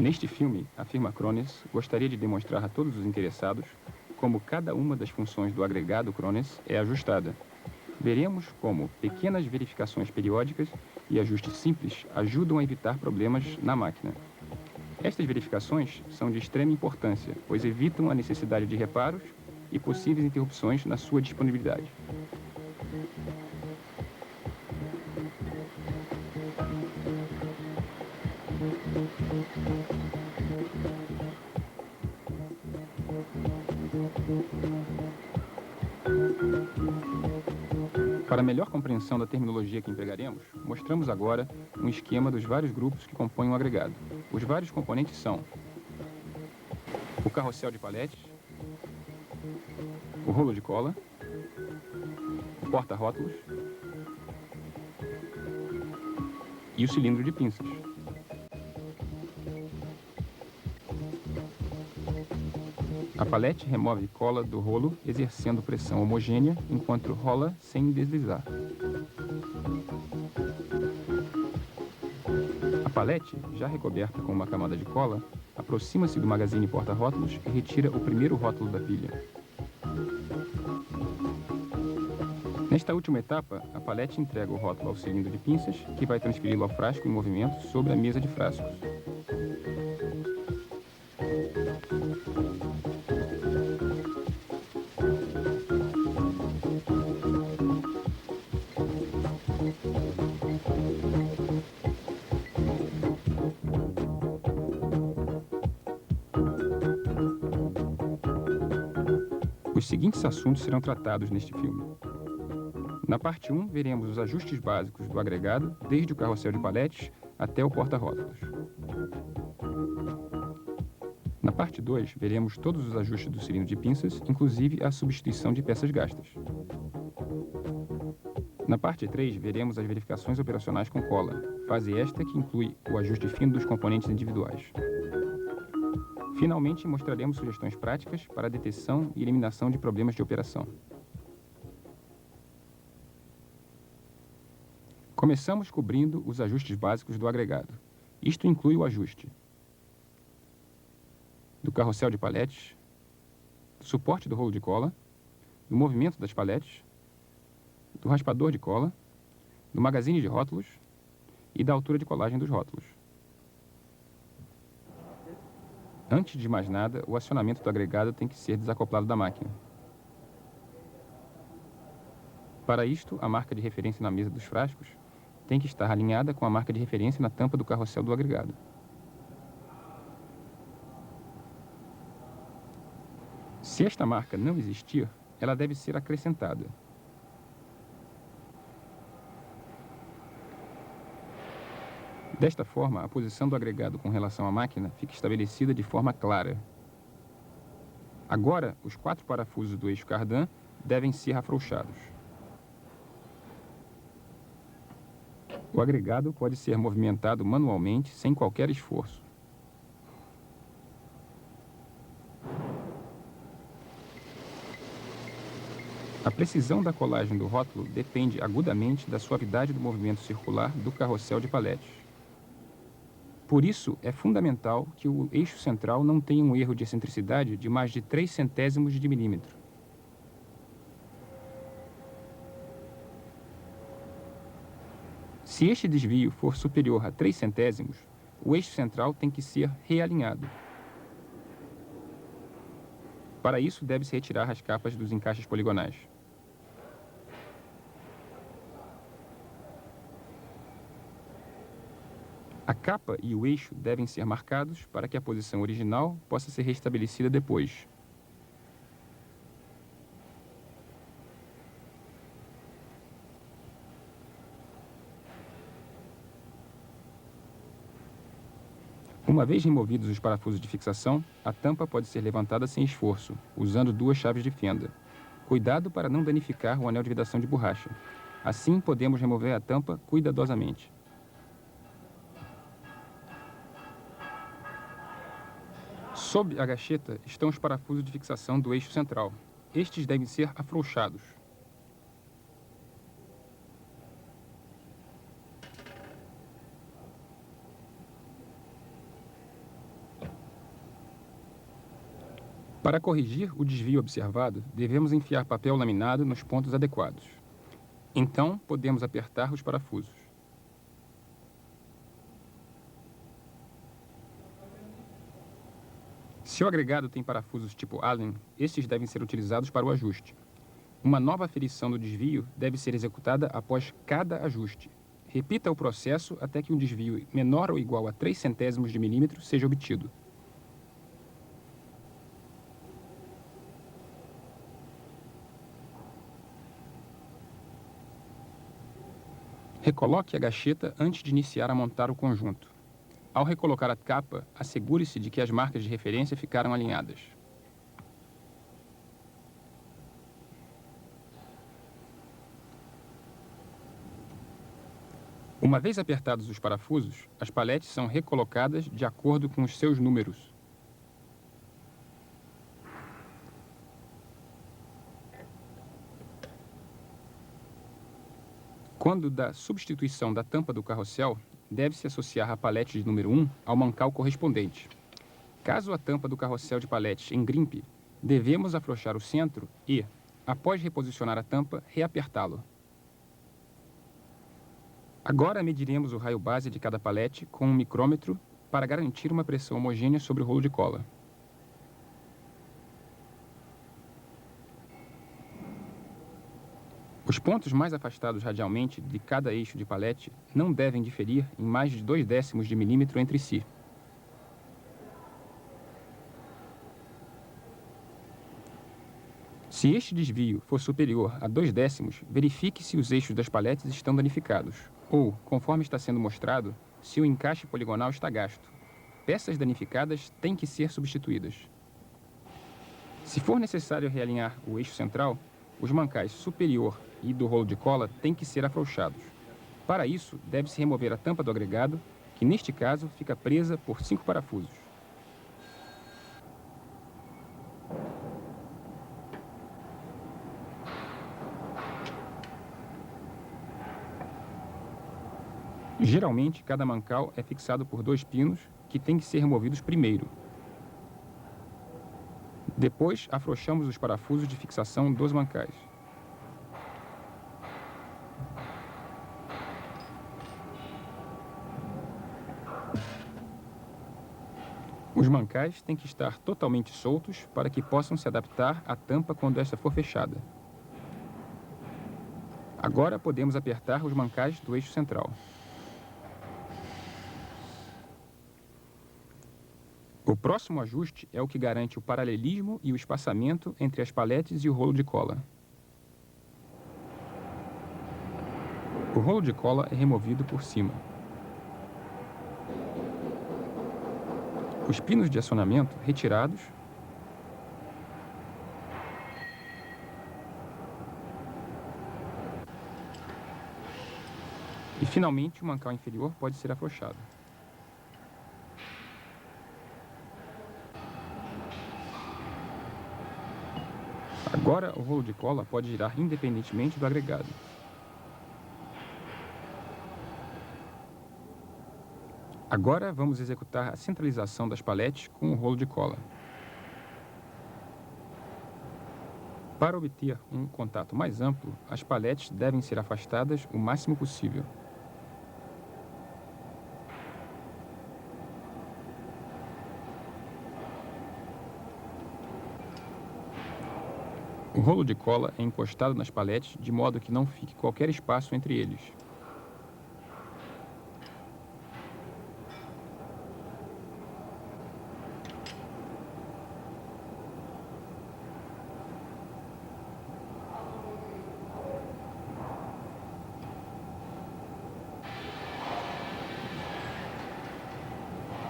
Neste filme, a firma Krones gostaria de demonstrar a todos os interessados como cada uma das funções do agregado Krones é ajustada. Veremos como pequenas verificações periódicas e ajustes simples ajudam a evitar problemas na máquina. Estas verificações são de extrema importância, pois evitam a necessidade de reparos e possíveis interrupções na sua disponibilidade. Para melhor compreensão da terminologia que empregaremos, mostramos agora um esquema dos vários grupos que compõem o agregado. Os vários componentes são o carrossel de paletes, o rolo de cola, o porta-rótulos e o cilindro de pinças. A palete remove cola do rolo exercendo pressão homogênea enquanto rola sem deslizar. A palete, já recoberta com uma camada de cola, aproxima-se do magazine porta-rótulos e retira o primeiro rótulo da pilha. Nesta última etapa, a palete entrega o rótulo ao cilindro de pinças, que vai transferi-lo ao frasco em movimento sobre a mesa de frascos. Os seguintes assuntos serão tratados neste filme. Na parte 1, veremos os ajustes básicos do agregado, desde o carrossel de paletes até o porta-rótulos. Na parte 2, veremos todos os ajustes do cilindro de pinças, inclusive a substituição de peças gastas. Na parte 3, veremos as verificações operacionais com cola, fase esta que inclui o ajuste fino dos componentes individuais. Finalmente, mostraremos sugestões práticas para a detecção e eliminação de problemas de operação. Começamos cobrindo os ajustes básicos do agregado. Isto inclui o ajuste do carrossel de paletes, do suporte do rolo de cola, do movimento das paletes, do raspador de cola, do magazine de rótulos e da altura de colagem dos rótulos. Antes de mais nada, o acionamento do agregado tem que ser desacoplado da máquina. Para isto, a marca de referência na mesa dos frascos tem que estar alinhada com a marca de referência na tampa do carrossel do agregado. Se esta marca não existir, ela deve ser acrescentada. Desta forma, a posição do agregado com relação à máquina fica estabelecida de forma clara. Agora, os 4 parafusos do eixo cardan devem ser afrouxados. O agregado pode ser movimentado manualmente sem qualquer esforço. A precisão da colagem do rótulo depende agudamente da suavidade do movimento circular do carrossel de paletes. Por isso, é fundamental que o eixo central não tenha um erro de excentricidade de mais de 3 centésimos de milímetro. Se este desvio for superior a 3 centésimos, o eixo central tem que ser realinhado. Para isso, deve-se retirar as capas dos encaixes poligonais. A capa e o eixo devem ser marcados para que a posição original possa ser restabelecida depois. Uma vez removidos os parafusos de fixação, a tampa pode ser levantada sem esforço, usando 2 chaves de fenda. Cuidado para não danificar o anel de vedação de borracha. Assim, podemos remover a tampa cuidadosamente. Sob a gacheta estão os parafusos de fixação do eixo central. Estes devem ser afrouxados. Para corrigir o desvio observado, devemos enfiar papel laminado nos pontos adequados. Então, podemos apertar os parafusos. Se o agregado tem parafusos tipo Allen, estes devem ser utilizados para o ajuste. Uma nova aferição do desvio deve ser executada após cada ajuste. Repita o processo até que um desvio menor ou igual a 3 centésimos de milímetro seja obtido. Recoloque a gacheta antes de iniciar a montar o conjunto. Ao recolocar a capa, assegure-se de que as marcas de referência ficaram alinhadas. Uma vez apertados os parafusos, as paletes são recolocadas de acordo com os seus números. Quando da substituição da tampa do carrossel, deve-se associar a palete de número 1 ao mancal correspondente. Caso a tampa do carrossel de paletes engrimpe, devemos afrouxar o centro e, após reposicionar a tampa, reapertá-lo. Agora mediremos o raio base de cada palete com um micrômetro para garantir uma pressão homogênea sobre o rolo de cola. Os pontos mais afastados radialmente de cada eixo de palete não devem diferir em mais de 0,2 de milímetro entre si. Se este desvio for superior a 0,2, verifique se os eixos das paletes estão danificados, ou, conforme está sendo mostrado, se o encaixe poligonal está gasto. Peças danificadas têm que ser substituídas. Se for necessário realinhar o eixo central, os mancais superior e do rolo de cola têm que ser afrouxados. Para isso, deve-se remover a tampa do agregado, que neste caso fica presa por 5 parafusos. Geralmente, cada mancal é fixado por 2 pinos, que têm que ser removidos primeiro. Depois, afrouxamos os parafusos de fixação dos mancais. Os mancais têm que estar totalmente soltos para que possam se adaptar à tampa quando esta for fechada. Agora podemos apertar os mancais do eixo central. O próximo ajuste é o que garante o paralelismo e o espaçamento entre as paletes e o rolo de cola. O rolo de cola é removido por cima. Os pinos de acionamento retirados. E finalmente o mancal inferior pode ser afrouxado. Agora o rolo de cola pode girar independentemente do agregado. Agora vamos executar a centralização das paletes com o rolo de cola. Para obter um contato mais amplo, as paletes devem ser afastadas o máximo possível. O rolo de cola é encostado nas paletes de modo que não fique qualquer espaço entre eles.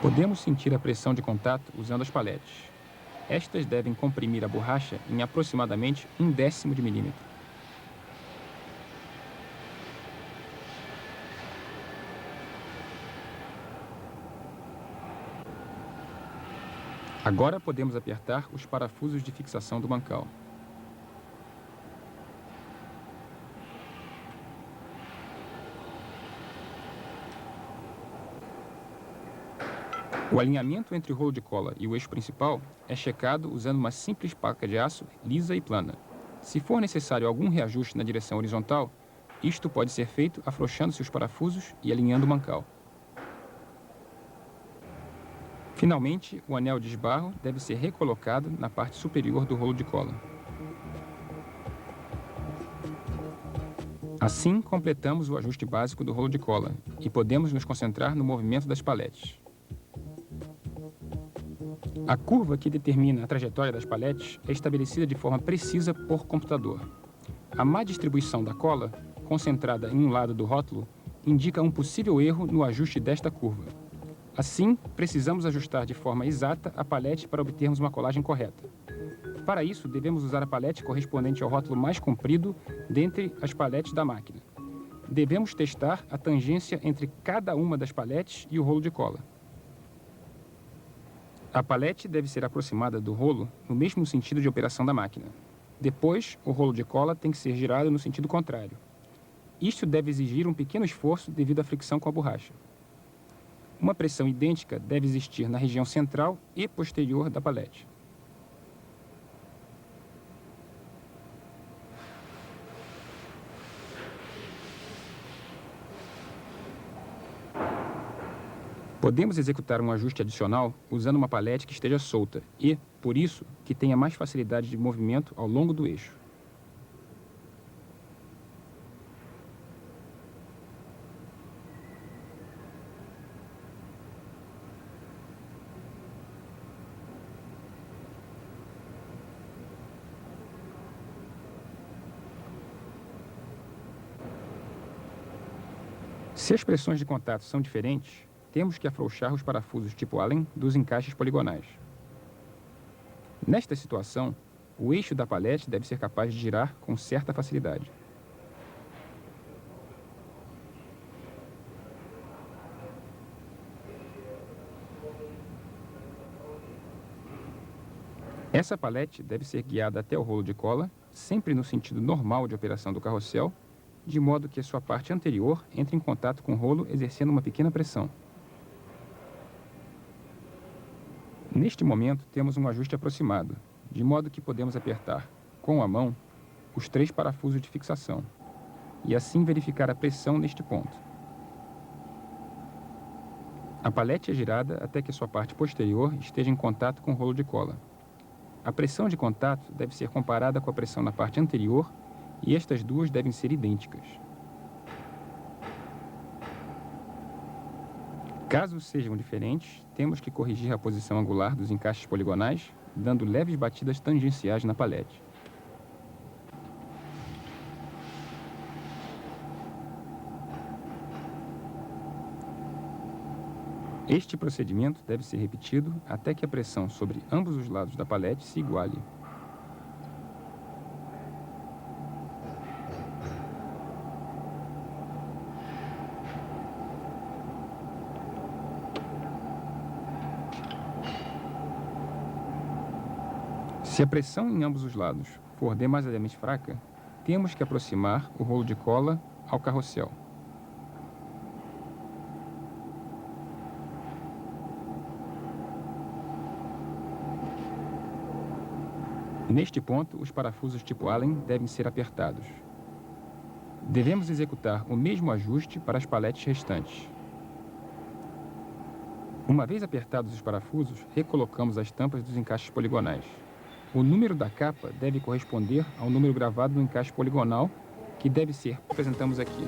Podemos sentir a pressão de contato usando as paletes. Estas devem comprimir a borracha em aproximadamente 1/10 de milímetro. Agora podemos apertar os parafusos de fixação do mancal. O alinhamento entre o rolo de cola e o eixo principal é checado usando uma simples placa de aço lisa e plana. Se for necessário algum reajuste na direção horizontal, isto pode ser feito afrouxando-se os parafusos e alinhando o mancal. Finalmente, o anel de esbarro deve ser recolocado na parte superior do rolo de cola. Assim, completamos o ajuste básico do rolo de cola e podemos nos concentrar no movimento das paletes. A curva que determina a trajetória das paletes é estabelecida de forma precisa por computador. A má distribuição da cola, concentrada em um lado do rótulo, indica um possível erro no ajuste desta curva. Assim, precisamos ajustar de forma exata a palete para obtermos uma colagem correta. Para isso, devemos usar a palete correspondente ao rótulo mais comprido dentre as paletes da máquina. Devemos testar a tangência entre cada uma das paletes e o rolo de cola. A palete deve ser aproximada do rolo no mesmo sentido de operação da máquina. Depois, o rolo de cola tem que ser girado no sentido contrário. Isto deve exigir um pequeno esforço devido à fricção com a borracha. Uma pressão idêntica deve existir na região central e posterior da palete. Podemos executar um ajuste adicional usando uma palete que esteja solta e, por isso, que tenha mais facilidade de movimento ao longo do eixo. Se as pressões de contato são diferentes, temos que afrouxar os parafusos tipo Allen dos encaixes poligonais. Nesta situação, o eixo da palete deve ser capaz de girar com certa facilidade. Essa palete deve ser guiada até o rolo de cola, sempre no sentido normal de operação do carrossel, de modo que a sua parte anterior entre em contato com o rolo exercendo uma pequena pressão. Neste momento, temos um ajuste aproximado, de modo que podemos apertar, com a mão, os 3 parafusos de fixação, e assim verificar a pressão neste ponto. A palete é girada até que sua parte posterior esteja em contato com o rolo de cola. A pressão de contato deve ser comparada com a pressão na parte anterior e estas duas devem ser idênticas. Caso sejam diferentes, temos que corrigir a posição angular dos encaixes poligonais, dando leves batidas tangenciais na palete. Este procedimento deve ser repetido até que a pressão sobre ambos os lados da palete se iguale. Se a pressão em ambos os lados for demasiadamente fraca, temos que aproximar o rolo de cola ao carrossel. Neste ponto, os parafusos tipo Allen devem ser apertados. Devemos executar o mesmo ajuste para as paletes restantes. Uma vez apertados os parafusos, recolocamos as tampas dos encaixes poligonais. O número da capa deve corresponder ao número gravado no encaixe poligonal, que deve ser, apresentamos aqui.